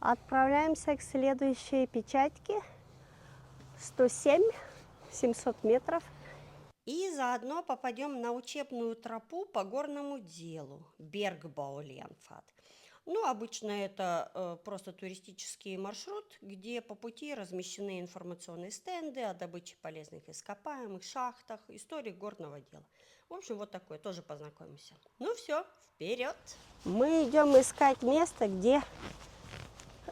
Отправляемся к следующей печатке. 107, 700 метров. И заодно попадем на учебную тропу по горному делу Bergbaulenpfad. Ну, обычно это просто туристический маршрут, где по пути размещены информационные стенды о добыче полезных ископаемых, шахтах, истории горного дела. В общем, вот такое, тоже познакомимся. Ну все, вперед! Мы идем искать место, где...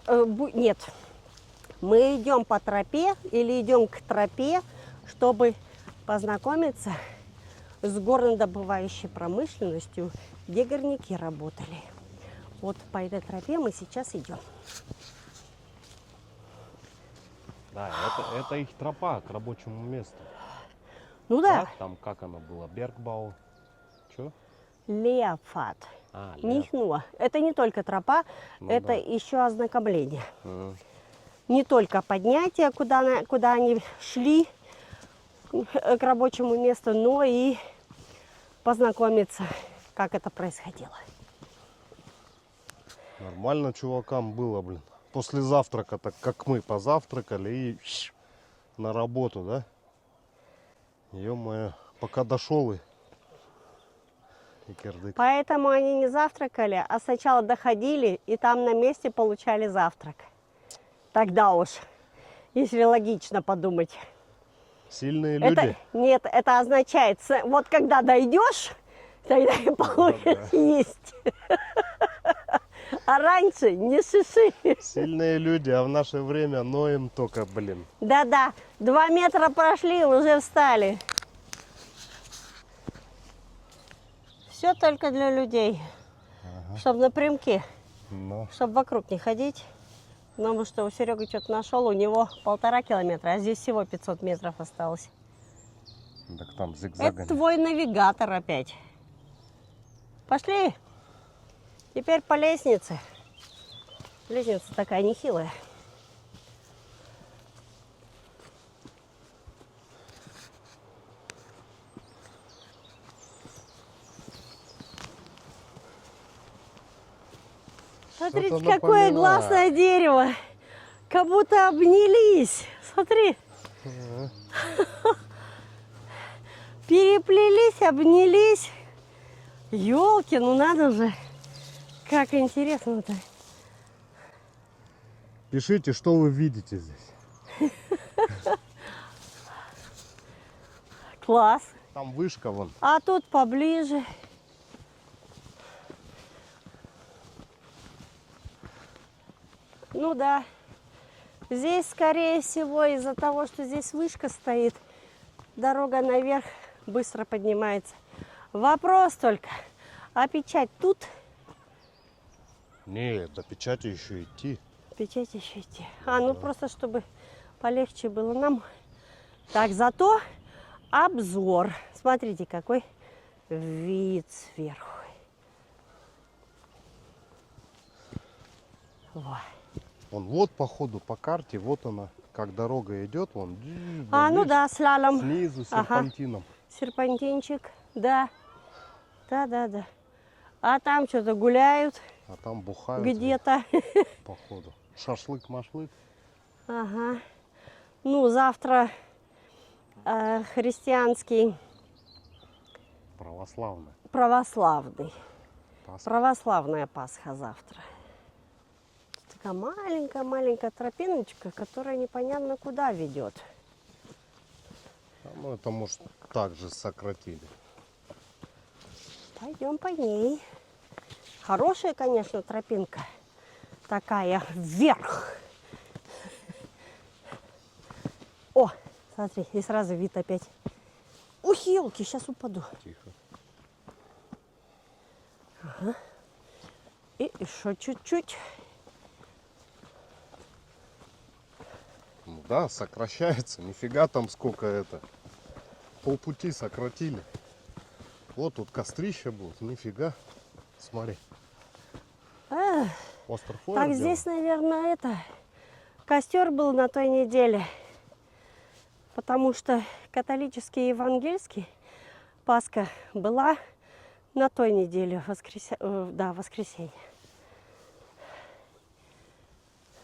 Нет, мы идем по тропе или идем к тропе, чтобы познакомиться с горнодобывающей промышленностью, где горняки работали. Вот по этой тропе мы сейчас идем. Да, это их тропа к рабочему месту. Ну да. Так, там как оно было? Бергбау. Че? Леопфад. Леопфад. Нихнула. Это не только тропа, Ну, это да. еще ознакомление. Не только поднятие, куда они шли к рабочему месту, но и познакомиться, как это происходило. Нормально чувакам было, блин. После завтрака, так как мы позавтракали и на работу, да? Ё-моё, пока дошел и кирдык. Поэтому они не завтракали, а сначала доходили и там на месте получали завтрак. Тогда уж, если логично подумать. Сильные люди? Нет, это означает, вот когда дойдешь, тогда и получишь есть. А раньше не шиши. Сильные люди, а в наше время ноем только, блин. Да-да, 2 метра прошли, уже встали. Все только для людей. Чтобы напрямки, чтобы вокруг не ходить. Потому что у Сереги что-то нашел, у него 1,5 километра, а здесь всего 500 метров осталось. Так там зигзагами. Это твой навигатор опять. Пошли. Теперь по лестнице. Лестница такая нехилая. Смотрите, какое классное дерево. Как будто обнялись. Смотри. Переплелись, обнялись. Ёлки, ну надо же. Как интересно-то. Пишите, что вы видите здесь. Класс. Там вышка вон. А тут поближе. Ну да. Здесь, скорее всего, из-за того, что здесь вышка стоит, дорога наверх быстро поднимается. Вопрос только, а печать тут? Не, до печати еще идти. Печать еще идти. Ну просто, чтобы полегче было нам. Так, зато обзор. Смотрите, какой вид сверху. Вот. Вот по ходу, по карте, вот она, как дорога идет, вон. Ну да, слалом. Снизу серпантином. Серпантинчик, да. Да. А там что-то гуляют. А там бухают. Где-то. Походу. Шашлык-машлык. Ага. Ну, завтра христианский. Православный. Православный. Пасха. Православная Пасха завтра. Такая маленькая тропиночка, которая непонятно куда ведет. Ну, это может так же сократили. Пойдем по ней. Хорошая, конечно, тропинка. Такая вверх. О, смотри, и сразу вид опять. Ух, елки, сейчас упаду. Тихо. Ага. И еще чуть-чуть. Ну да, сокращается. Нифига там сколько это. Полпути сократили. Вот тут кострище будет. Нифига. Смотри. Остров Так, здесь, наверное, костер был на той неделе. Потому что католический и евангельский Пасха была на той неделе, воскресенье.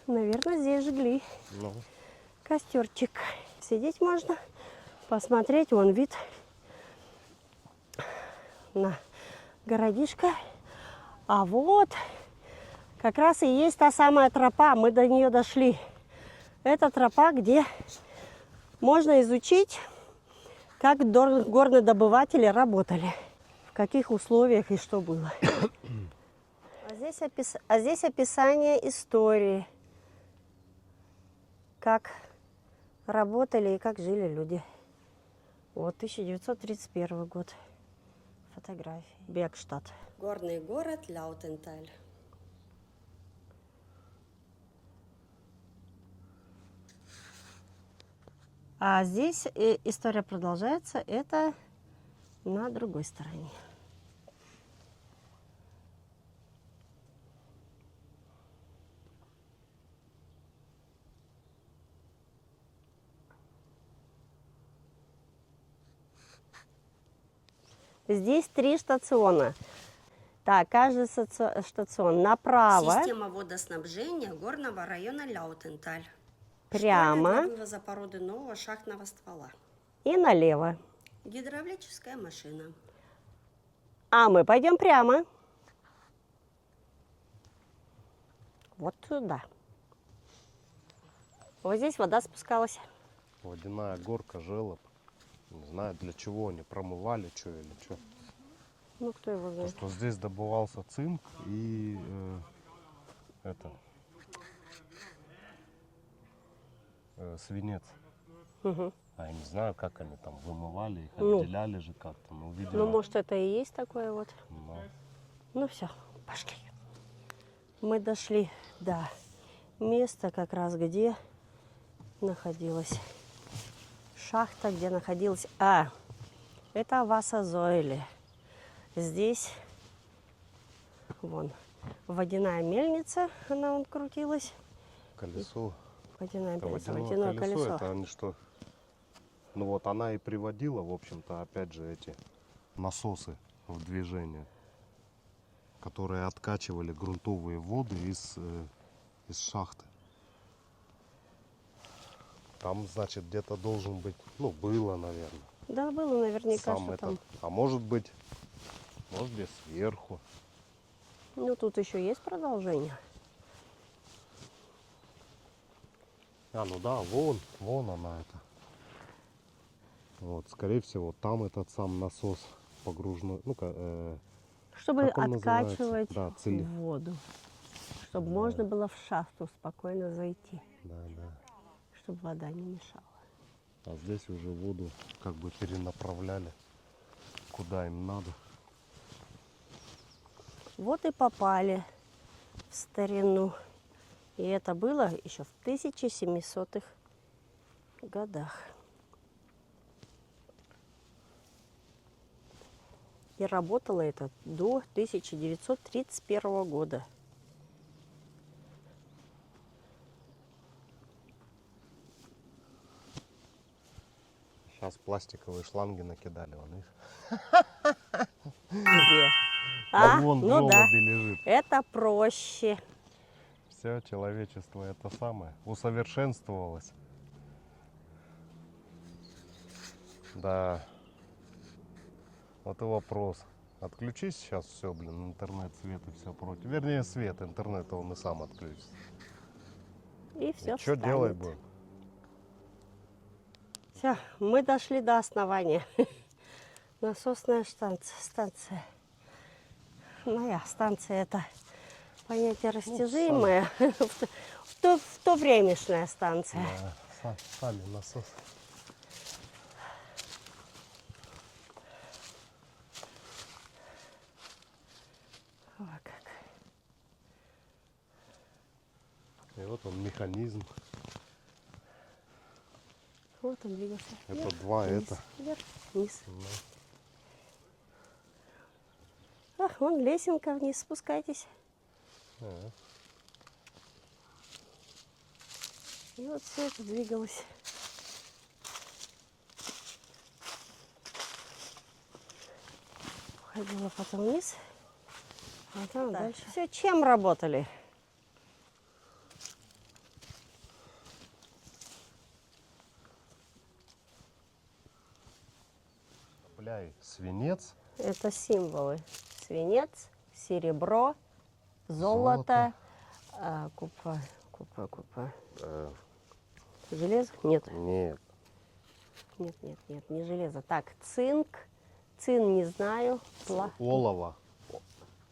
Наверное, здесь жгли Ну, костерчик. Сидеть можно, посмотреть, вон вид на городишко. А вот как раз и есть та самая тропа, мы до нее дошли. Это тропа, где можно изучить, как горнодобыватели работали, в каких условиях и что было. А здесь описание истории, как работали и как жили люди. Вот 1931 год. Фотографии. Бергштадт. Горный город Ляутенталь. А здесь история продолжается. Это на другой стороне. Здесь 3 стациона. Так, каждый стацион направо. Система водоснабжения горного района Ляутенталь. Прямо. Для вывоза породы нового шахтного ствола. И налево. Гидравлическая машина. А мы пойдем прямо. Вот туда. Вот здесь вода спускалась. водяная горка, желоб. Не знаю, для чего они промывали, что или что. Ну, кто его знает. Потому что здесь добывался цинк и свинец. Угу. А я не знаю, как они там вымывали их, отделяли же как-то. Ну, видимо, ну, может, это и есть такое вот. но... Ну, все, пошли. Мы дошли до места, как раз где находилась шахта, где находилась... это Васазойли. Здесь, вон, водяная мельница, она крутилась. Колесо. Водяное водяное колесо. Это они что? Ну вот она и приводила, в общем-то, опять же, эти насосы в движение, которые откачивали грунтовые воды из шахты. Там, значит, где-то должен быть, ну, было, наверное. Да, было наверняка, сам что этот. там. А может быть, где сверху. Ну, тут еще есть продолжение. Ну да, вон она это. Вот, скорее всего, там этот сам насос погружной, чтобы откачивать воду, чтобы можно было в шахту спокойно зайти, Да. чтобы вода не мешала. А здесь уже воду как бы перенаправляли, куда им надо. Вот и попали в старину. И это было еще в 1700-х годах. И работало это до 1931 года. Сейчас пластиковые шланги накидали, вон их. Где? Вон в желобе лежит. Это проще. Все человечество это самое усовершенствовалось. Да. Вот и вопрос. Отключись сейчас все, интернет, свет и все против. Вернее, свет, интернет он и сам отключится. И все. Что делать будем? Все, мы дошли до основания. Насосная станция. Моя станция это понятие растяжимое. В то времешняя станция. Да, сами насос. Вот как. И вот он механизм. Вот он двигался. Это вверх, два вниз, это. Вверх, вниз. Ах, вон лесенка вниз, спускайтесь. И вот все это двигалось. Ходила потом вниз, а там дальше. Все, чем работали? Добавляй свинец. Это символы. Свинец, серебро, золото, купа. Железо? Нет. Нет. Нет, не железо. Так, цинк. Цин не знаю. Олово.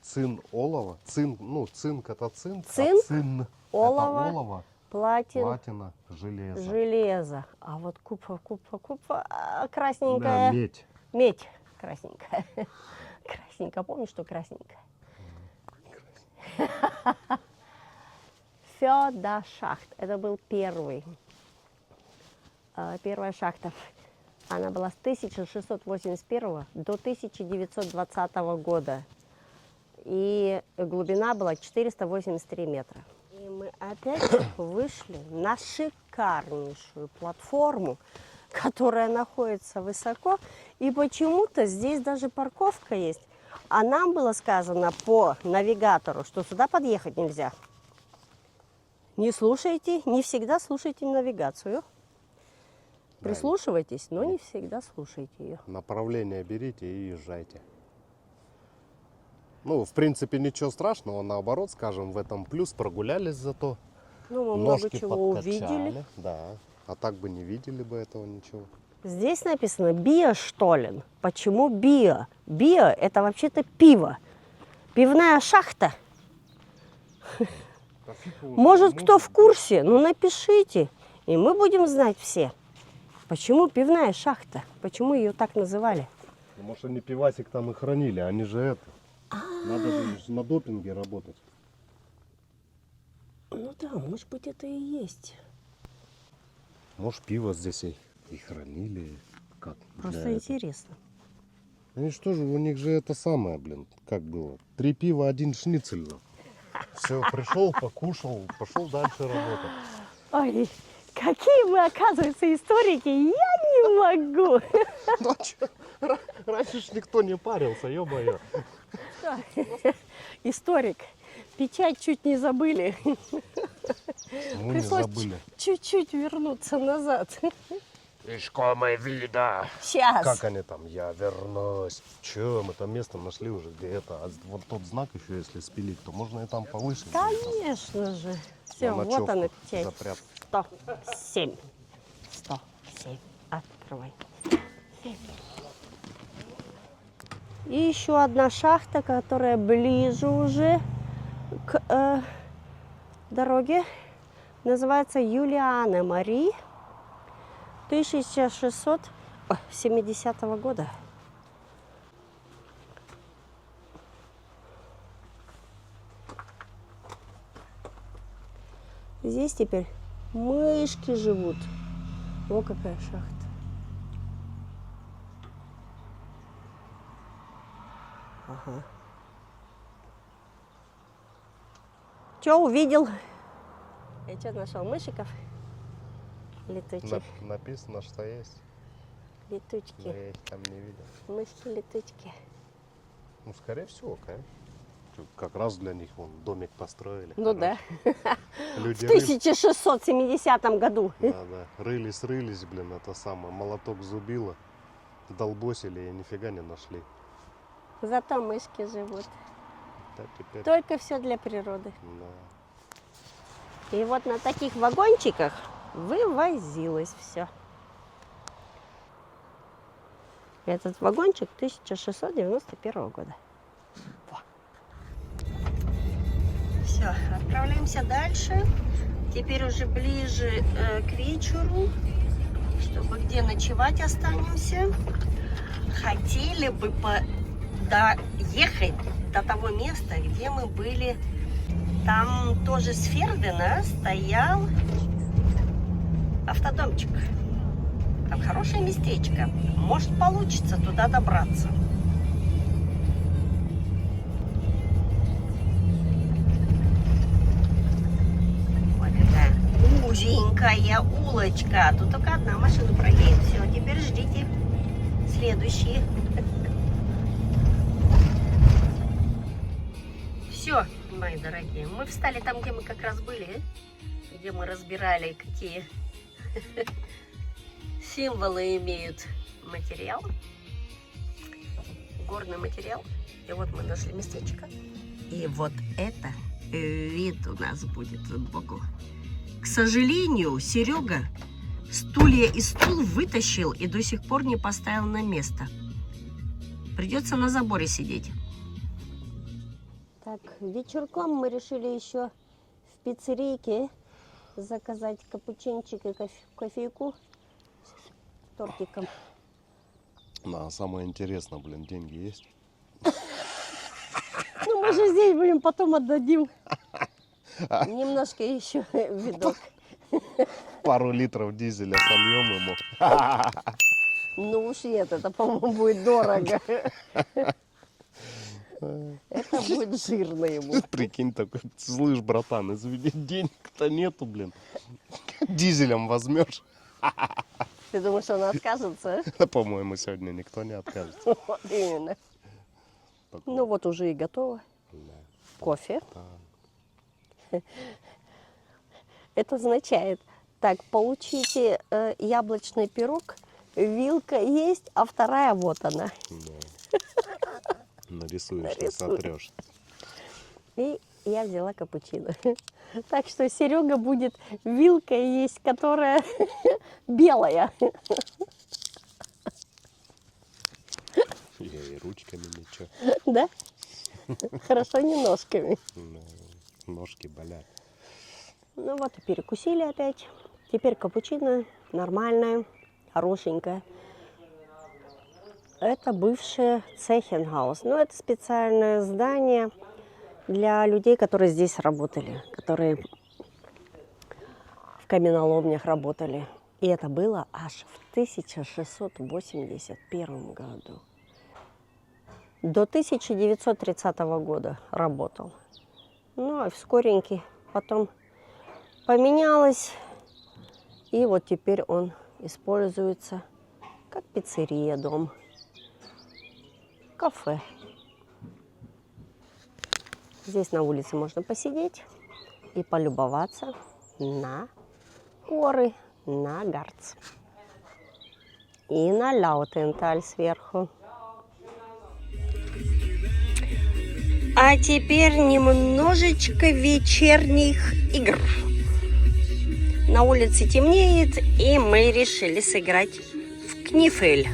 Цин, олово. Цин, ну, цинк это цинк. Цинк, а цин олово, это олово. платина, железо. железо. А вот купа, красненькая. Да, медь. Медь красненькая. Красненькая. Помнишь, что красненькая? Фёдашахт. Это был первая шахта. Она была с 1681 до 1920 года. И глубина была 483 метра. И мы опять вышли на шикарнейшую платформу, которая находится высоко. И почему-то здесь даже парковка есть. А нам было сказано по навигатору, что сюда подъехать нельзя. Не слушайте, не всегда слушайте навигацию. Прислушивайтесь, но не всегда слушайте ее. Направление берите и езжайте. Ну, в принципе, ничего страшного, наоборот, скажем, в этом плюс. Прогулялись зато. Ну, мы много Ножки чего подкачали. увидели. Да, а так бы не видели бы этого ничего. Здесь написано биоштолен. Почему био? Био – это вообще-то пиво. Пивная шахта. Может, кто в курсе, ну напишите, и мы будем знать все. Почему пивная шахта? Почему ее так называли? Ну, может, они пивасик там и хранили, они же это. Надо же на допинге работать. Ну да, может быть, это и есть. Может, пиво здесь и хранили. Как? Просто для интересно. этого. Они что же, у них же это самое, блин, как было. 3 пива, 1 шницель. Все, пришел, покушал, пошел дальше работать. Ой, какие мы, оказывается, историки, я не могу. Ну а что? Раньше ж никто не парился, ё-моё. Историк, печать чуть не забыли. Мы не Пришлось забыли. чуть-чуть вернуться назад. Искомое вида. Сейчас. Как они там? Я вернусь. Че, мы там место нашли уже, где это. А вот тот знак еще, если спилить, то можно и там повыше. Конечно же. Все, На вот она ночевку печать. запрятать. 107. 107. Открывай. И еще одна шахта, которая ближе уже к дороге. Называется Юлиана Мари 1670 года. Здесь теперь мышки живут. О, какая шахта. Ага. Че увидел? Я что нашел? Мышиков? Летучих. Написано, что есть. Но Летучки. я их там не видел. Мышки-летучки. Ну, скорее всего, конечно. Как раз для них вон домик построили. Ну да. Люди В 1670 году. Да. Рылись, блин, это самое. Молоток зубило. Долбосили и нифига не нашли. Зато мышки живут. Да, теперь, Только все для природы. да. И вот на таких вагончиках вывозилось все. Этот вагончик 1691 года. Все, отправляемся дальше. Теперь уже ближе к вечеру, чтобы где ночевать останемся. Хотели бы доехать до того места, где мы были. Там тоже с Фердена стоял автодомчик. Там хорошее местечко. Может, получится туда добраться. Вот такая узенькая улочка. Тут только одна машина проедет. Все, теперь ждите следующие. Все, мои дорогие, мы встали там, где мы как раз были, где мы разбирали, какие символы имеют материалы. горный материал. И вот мы нашли местечко. И вот это вид у нас будет сбоку. К сожалению, Серега стулья и стул вытащил и до сих пор не поставил на место. Придется на заборе сидеть. Так, вечерком мы решили еще в пиццерийке заказать капучинчик и кофейку с тортиком. Да, самое интересное, блин, деньги есть? Ну, мы же здесь, блин, потом отдадим. Немножко еще видок. Пару литров дизеля сольем ему. Ну уж нет, это, по-моему, будет дорого. Это будет жирно ему. Прикинь, такой, слышь, братан, извини, денег-то нету, блин. Дизелем возьмешь. Ты думаешь, он откажется? По-моему, сегодня никто не откажется. Вот именно. Ну вот уже и готово. Кофе. Это означает, так, получите яблочный пирог, вилка есть, а вторая вот она. Нарисуешь, не сотрешь. И я взяла капучино. Так что Серега будет вилка есть, которая белая. Я и ручками ничего. Да? Хорошо, не ножками. Ножки болят. Ну вот и перекусили опять. Теперь капучино нормальное, хорошенькое. Это бывшее Цехенхаус. Ну, это специальное здание для людей, которые здесь работали, которые в каменоломнях работали. И это было аж в 1681 году. До 1930 года работал. Ну, а вскореньки потом поменялось. И вот теперь он используется как пиццерия, дом. Кафе. Здесь на улице можно посидеть и полюбоваться на горы, на Гарц. И на Лаутенталь сверху. А теперь немножечко вечерних игр. На улице темнеет, и мы решили сыграть в книфель.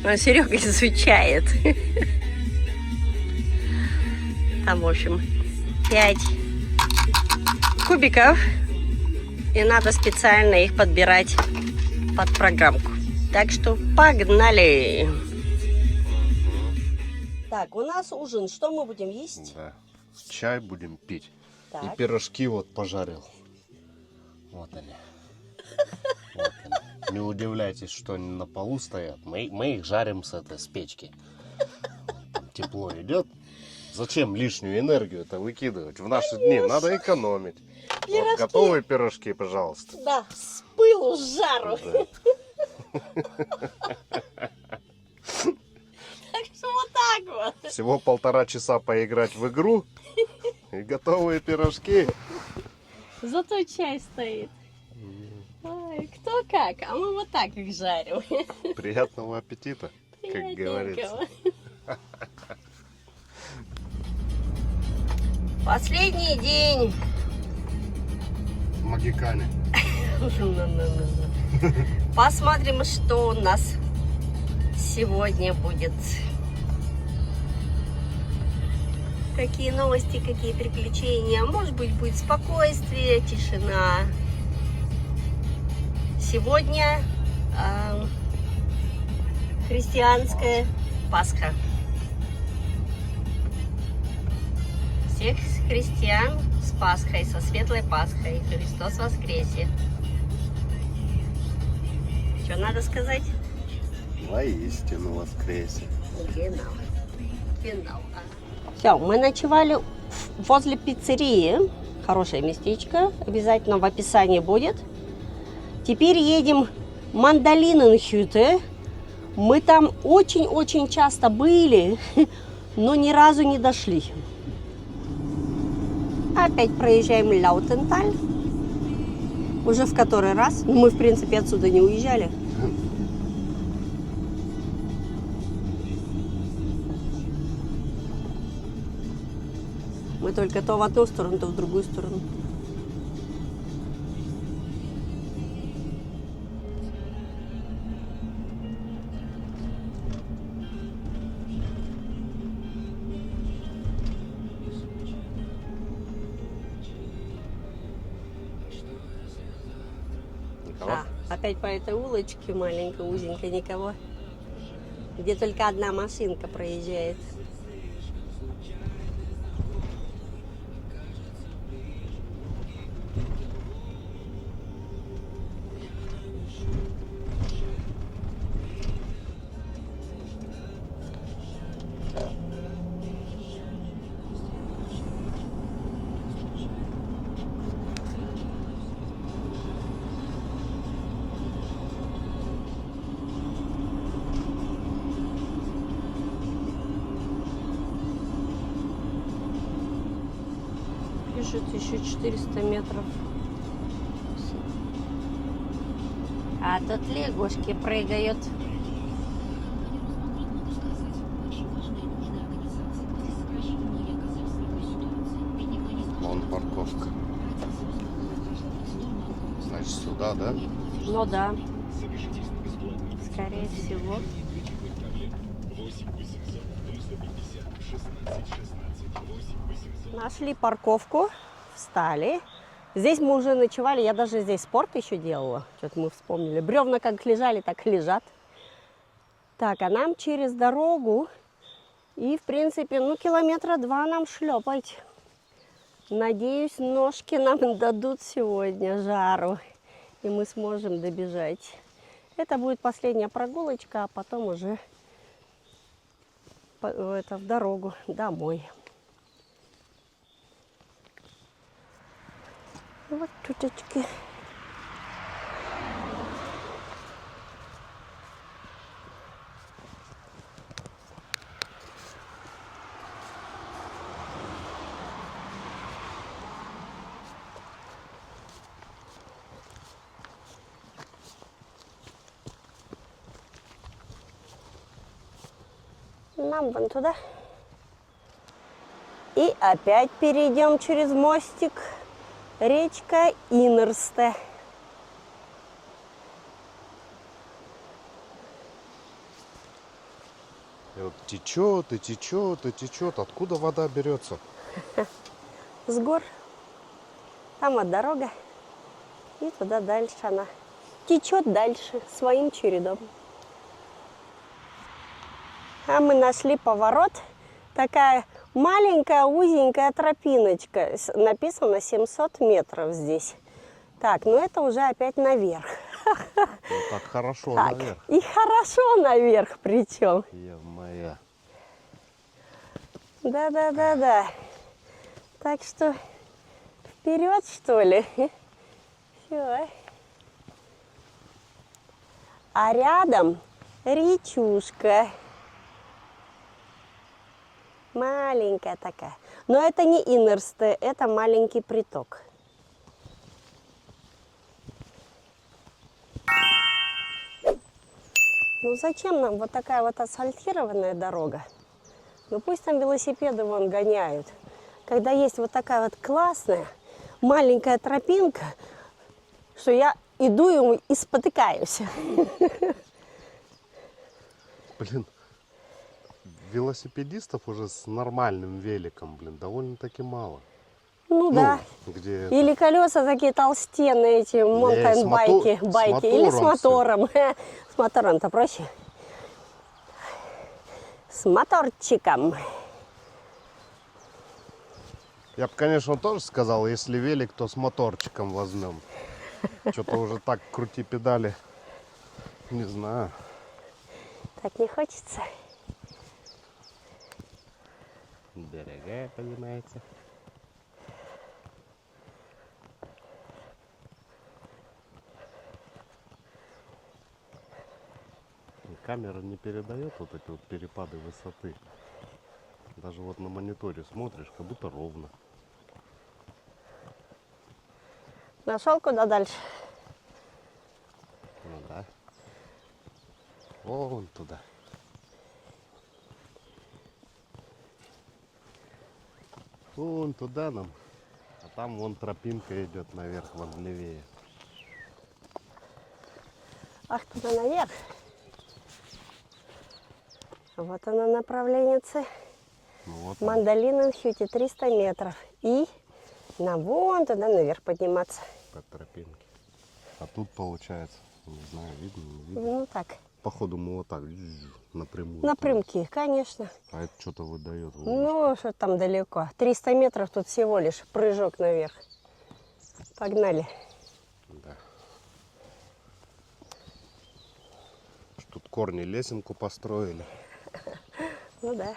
А Серега изучает. Там, в общем, 5 кубиков. И надо специально их подбирать под программку. Так что погнали! Так, у нас ужин. Что мы будем есть? Да. Чай будем пить. Так. И пирожки вот пожарил. Вот они. Вот они. Не удивляйтесь, что они на полу стоят. Мы их жарим с печки. Там тепло идет. Зачем лишнюю энергию это выкидывать? В наши дни надо экономить. Вот готовые пирожки, пожалуйста. Да, с пылу, с жару. Да. Так что вот так вот. Всего 1,5 часа поиграть в игру. И готовые пирожки. Зато чай стоит. Ой, кто как, а мы вот так их жарим. Приятного аппетита, как говорится. Последний день. Магикане. Посмотрим, что у нас сегодня будет. Какие новости, какие приключения. Может быть, будет спокойствие, тишина. Сегодня христианская Пасха. Всех христиан с Пасхой, со светлой Пасхой. Христос воскресе. Что надо сказать? Воистину воскресе. Genau. Genau. Все, мы ночевали возле пиццерии. Хорошее местечко. Обязательно в описании будет. Теперь едем в Мандалиненхюте. Мы там очень-очень часто были, но ни разу не дошли. Опять проезжаем Лаутенталь. Уже в который раз. Мы, в принципе, отсюда не уезжали. Мы только то в одну сторону, то в другую сторону. Никого? Опять по этой улочке маленькой, узенькой, никого. Где только одна машинка проезжает. Пишут еще 400 метров. А тут лягушки прыгают. Вон парковка. Значит, сюда, да? Ну да. Скорее всего. Нашли парковку, встали. Здесь мы уже ночевали, я даже здесь спорт еще делала. Что-то мы вспомнили. Бревна как лежали, так и лежат. Так, а нам через дорогу. И, в принципе, ну, километра 2 нам шлепать. Надеюсь, ножки нам дадут сегодня жару. И мы сможем добежать. Это будет последняя прогулочка, а потом уже в дорогу домой. Вот туточки. Нам вон туда. И опять перейдем через мостик. Речка Инерсте. И вот течет, и течет, и течет. Откуда вода берется? С гор. Там вот дорога. И туда дальше она течет дальше своим чередом. А мы нашли поворот. Такая маленькая узенькая тропиночка. Написано 700 метров здесь. Так, ну это уже опять наверх. Ну, так хорошо Так, наверх. и хорошо наверх причем. Е-моя. Да. Так что вперед, что ли? Все. А рядом речушка. Маленькая такая. Но это не Инерсте, это маленький приток. Ну зачем нам вот такая вот асфальтированная дорога? Ну пусть там велосипеды вон гоняют. Когда есть вот такая вот классная маленькая тропинка, что я иду и спотыкаюсь. Блин, велосипедистов уже с нормальным великом, блин, довольно-таки мало. Ну да. Где Или колеса такие толстенные, эти монтайн-байки. Или с мотором. С мотором-то проще. С моторчиком. Я бы, конечно, тоже сказал, если велик, то с моторчиком возьмем. Что-то уже так крути педали. Не знаю. Так не хочется. Дорогая, понимаете. Камера не передает вот эти вот перепады высоты. Даже вот на мониторе смотришь, как будто ровно. Нашел куда дальше? Ну да. Вон туда. Вон туда нам. А там вон тропинка идет наверх, вон левее. Ах, туда наверх. Вот оно направление. Ну, вот он, Мандалиненхюте 300 метров. И на вон туда наверх подниматься. по тропинке. А тут получается, не знаю, видно, не видно. Ну так, Походу мы вот так напрямую. напрямки, конечно. А это что-то выдает. Ну, что там далеко. 300 метров тут всего лишь прыжок наверх. Погнали. Да. Тут корни лесенку построили. Ну да.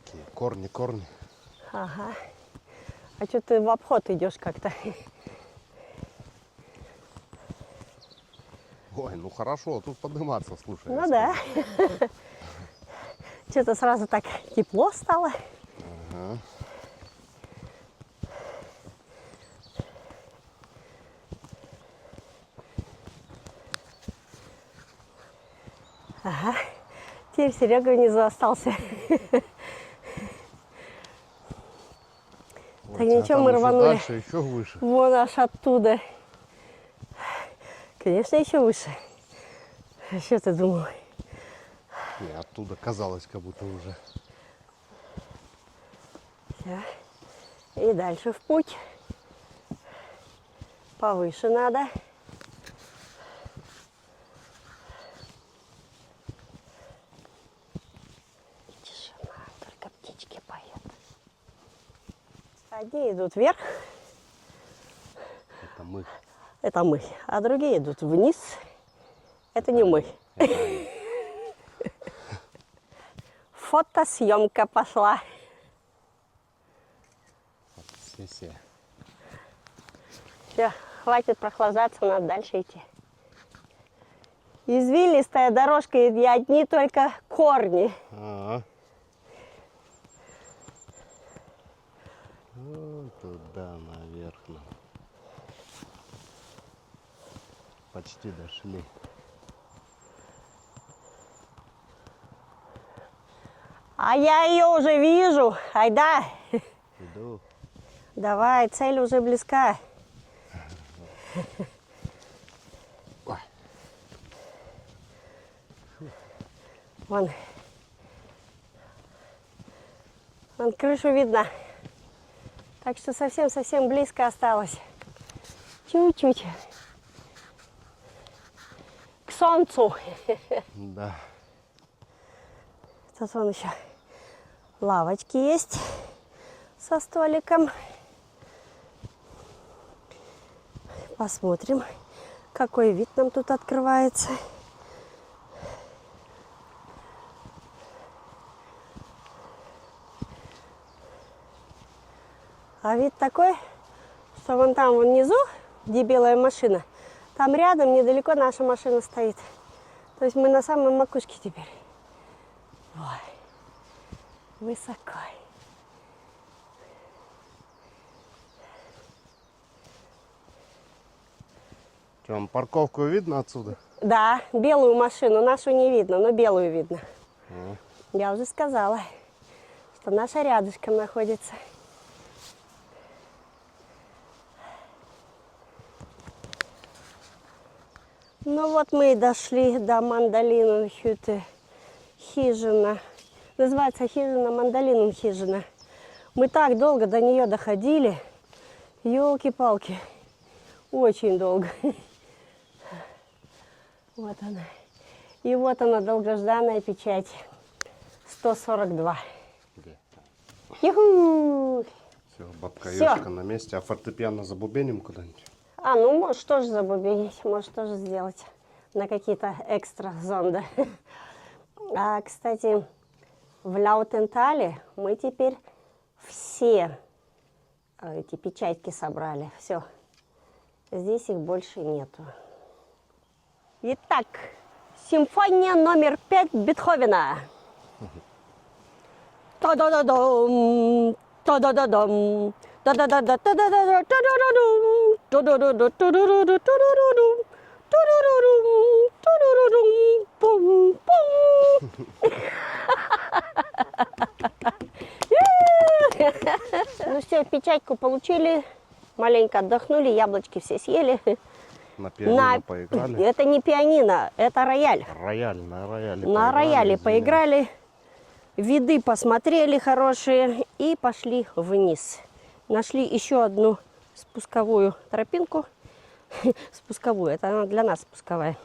Такие корни. Ага. А что ты в обход идешь как-то? Ой, ну хорошо, тут подниматься, слушай. Ну да. Что-то сразу так тепло стало. Ага. Ага. Теперь Серега внизу остался. Вот, Так ничего, там мы еще рванули. дальше, еще выше. Вон аж оттуда. Конечно, еще выше. Что ты думал? Не, оттуда казалось, как будто уже. Всё. И дальше в путь. Повыше надо. Тишина, только птички поют. Одни идут вверх, Это мы. это мы, а другие идут вниз. Это не мы. Фотосъемка пошла. Все. Все, хватит прохлаждаться, надо дальше идти. Извилистая дорожка, и одни только корни. Ага. Вон туда наверх нам. Почти дошли. А я ее уже вижу. Айда. Иду. Давай, цель уже близка. Ой. Вон крышу видно. Так что совсем близко осталось. Чуть-чуть. К солнцу. Да. Тут вон еще лавочки есть со столиком. Посмотрим, какой вид нам тут открывается. А вид такой, что вон там, вон внизу, где белая машина, там рядом, недалеко наша машина стоит. То есть мы на самой макушке теперь. Ой, высоко. Что, вам парковку видно отсюда? Да, белую машину, нашу не видно, но белую видно. А. Я уже сказала, что наша рядышком находится. Ну вот мы и дошли до Мандалиненхюте. Хижина. Называется хижина Мандалиненхижина. Мы так долго до нее доходили. Ёлки-палки. Очень долго. Вот она. И вот она, долгожданная печать. 142. Где? Юху! Все, бабка Всё. Ёшка на месте. А фортепиано забубеним куда-нибудь? А, ну, можешь тоже забубенить, можешь тоже сделать на какие-то экстра зонды. А, кстати, в Ляутентале мы теперь все эти печатки собрали. Все. Здесь их больше нету. Итак, симфония номер 5 Бетховена. Та-да-да-дам, та-да-да-дам, та-да-да-да-та-да-да-да-та-да-да-дум, та-да-да-да-та-да-да-да-та-да-да-дум, та-да-да-дум, та-да-да-дум, пум-пум. Ну все, печатьку получили, маленько отдохнули, яблочки все съели. На пианино поиграли. Это не пианино, это рояль. Рояль, на рояле На рояле извиняюсь. поиграли, виды посмотрели хорошие и пошли вниз. Нашли еще одну спусковую тропинку. Спусковую, это она для нас спусковая.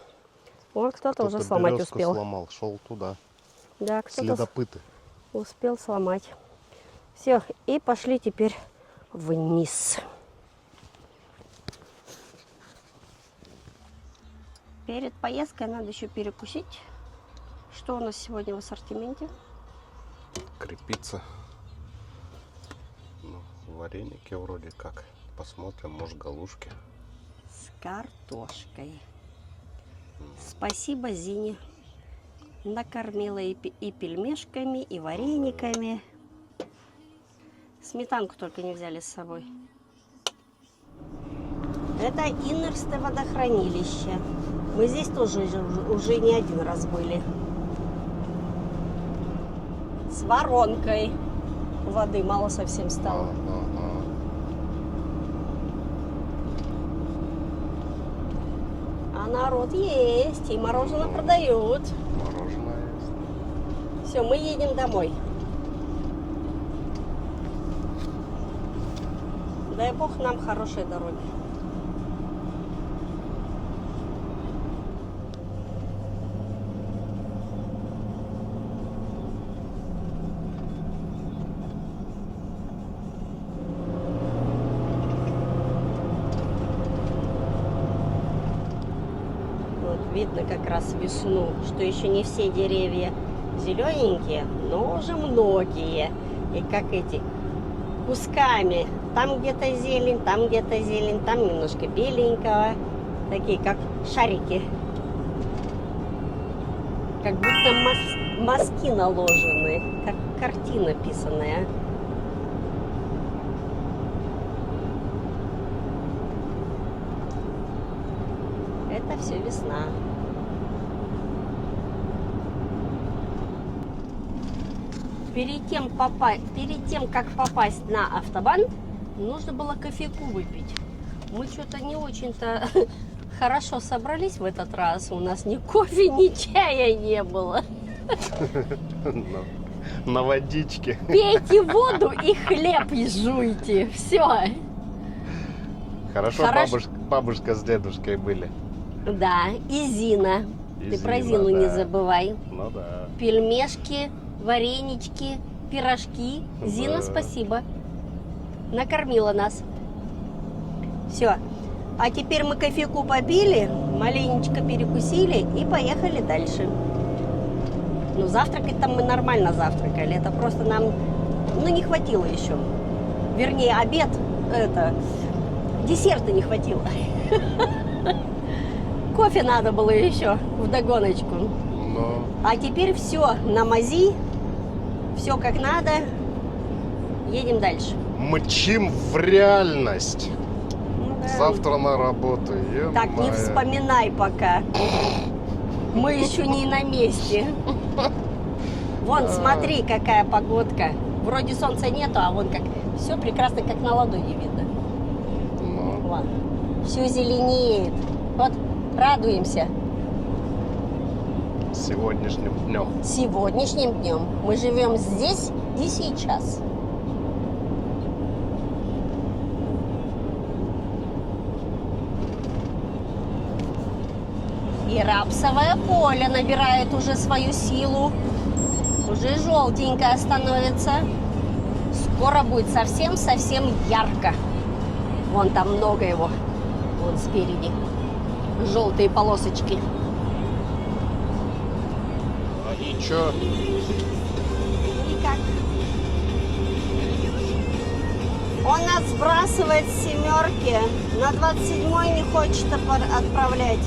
Вот кто-то уже сломать березку успел. сломал, шел туда. Да, кто-то Следопыты. успел сломать. Все, и пошли теперь вниз. Перед поездкой надо еще перекусить. Что у нас сегодня в ассортименте? Крепиться. Ну, вареники вроде как. Посмотрим, может, галушки. С картошкой. Спасибо Зине. Накормила и пельмешками, и варениками. Сметанку только не взяли с собой. Это Иннерсте водохранилище. Мы здесь тоже уже не один раз были. С воронкой. Воды мало совсем стало. А народ есть, и мороженое продают. Мороженое есть. Все, мы едем домой. Дай бог нам хорошей дороги. Вот видно как раз весну, что еще не все деревья зелененькие, но уже многие. И как эти кусками. Там где-то зелень, там где-то зелень, там немножко беленького. Такие как шарики. Как будто мазки наложены, как картина писаная. Это все весна. Перед тем, как попасть на автобан, нужно было кофейку выпить. Мы что-то не очень-то хорошо собрались в этот раз. У нас ни кофе, ни чая не было. На водичке. Пейте воду и хлеб и жуйте. Все. Хорошо. Бабушка с дедушкой были. Да, и Зина. И Ты Зина, про Зину не да. забывай. Ну да. Пельмешки, варенички, пирожки. Зина, Да. спасибо. Накормила нас. Все. А теперь мы кофейку попили, маленечко перекусили и поехали дальше. Ну, завтракать там мы нормально завтракали. Это просто нам, не хватило еще. Вернее, обед, десерта не хватило. Кофе надо было еще вдогоночку. Но А теперь все на мази, все как надо. Едем дальше. мчим в реальность. Ну да. Завтра на работу. Так, не Е-мое. вспоминай пока. Мы еще не на месте. Вон, смотри, какая погодка. Вроде солнца нету, а вон как все прекрасно, как на ладони видно. Ну, Вон, все зеленеет. Вот, радуемся сегодняшним днем. сегодняшним днем. Мы живем здесь и сейчас. И рапсовое поле набирает уже свою силу. Уже желтенькое становится. Скоро будет совсем-совсем ярко. Вон там много его. Вон спереди. Желтые полосочки. И чё? И как? Он нас сбрасывает с семерки. На 27-й не хочет отправлять.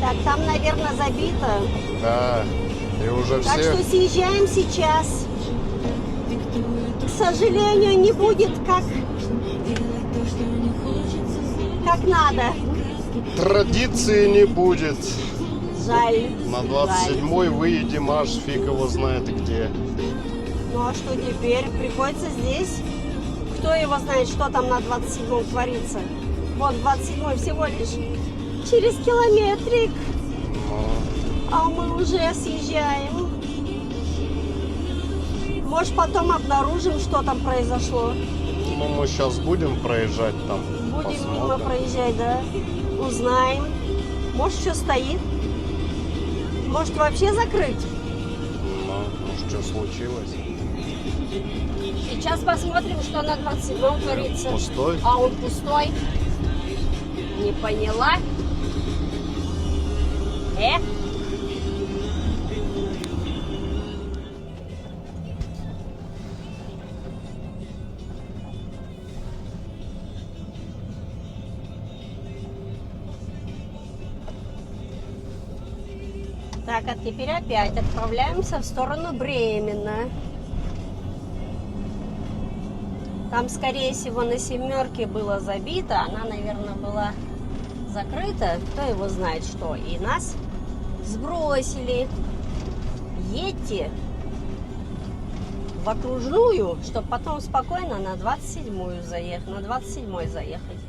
Так, там, наверное, забито. Да. И уже Так все что съезжаем сейчас. К сожалению, не будет как надо. традиции не будет. Жаль. На жаль. 27-й выедем аж фиг его знает где. Ну а что теперь? Приходится здесь. Кто его знает, что там на 27-м творится? Вон 27-й всего лишь через километрик. А мы уже съезжаем. Может, потом обнаружим, что там произошло. Ну, мы сейчас будем проезжать там. Будем мимо посмотрим. проезжать, да? Узнаем. Может, что стоит? Может, вообще закрыть? Ну, что случилось? Сейчас посмотрим, что на 27-м творится. Пустой? А он пустой? Не поняла? Так, а теперь опять отправляемся в сторону Бремена. Там, скорее всего, на семерке было забито. Она, наверное, была закрыта. Кто его знает что. И нас сбросили. Едьте в окружную, чтобы потом спокойно на 27-ю заехать. На 27-й заехать.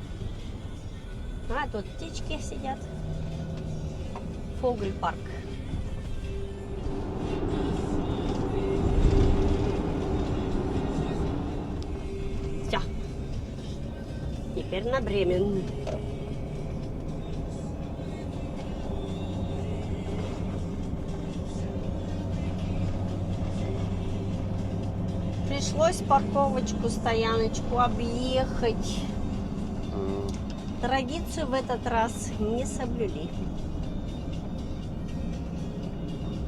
А, тут птички сидят. Фогель-парк. Все. Теперь на Бремен. Пришлось парковочку, стояночку объехать. Традицию в этот раз не соблюли.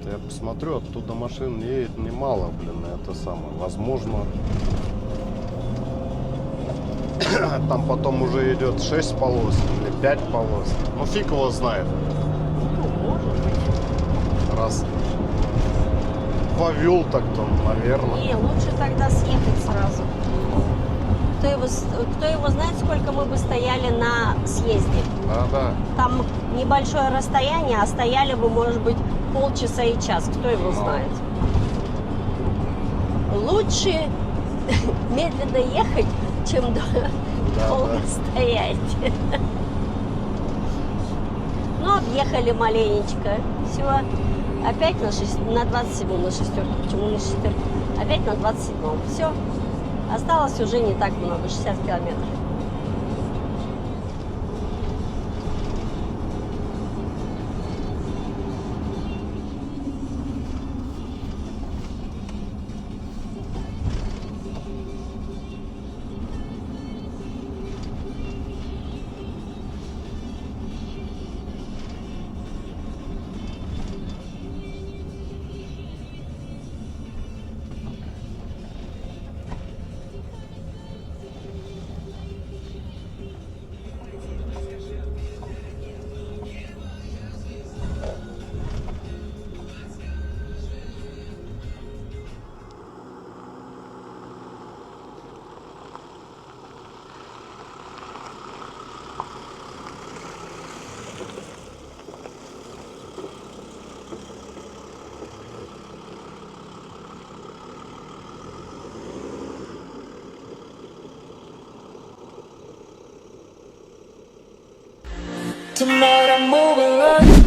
Я посмотрю, оттуда машин едет немало, блин, это самое. Возможно, там потом уже идет 6 полос или 5 полос. Ну, фиг его знает. Ну, может быть. Раз повел так-то, наверное. Не, лучше тогда съехать сразу. Кто его знает, сколько мы бы стояли на съезде. Да. Там небольшое расстояние, а стояли бы, может быть, полчаса и час. Кто его знает. Лучше медленно ехать, чем долго стоять. Ну, объехали маленечко. Все. Опять на 27-м, на шестерке. Почему на шестерке? Опять на 27-м. Все. Осталось уже не так много, 60 километров. Tonight I'm moving like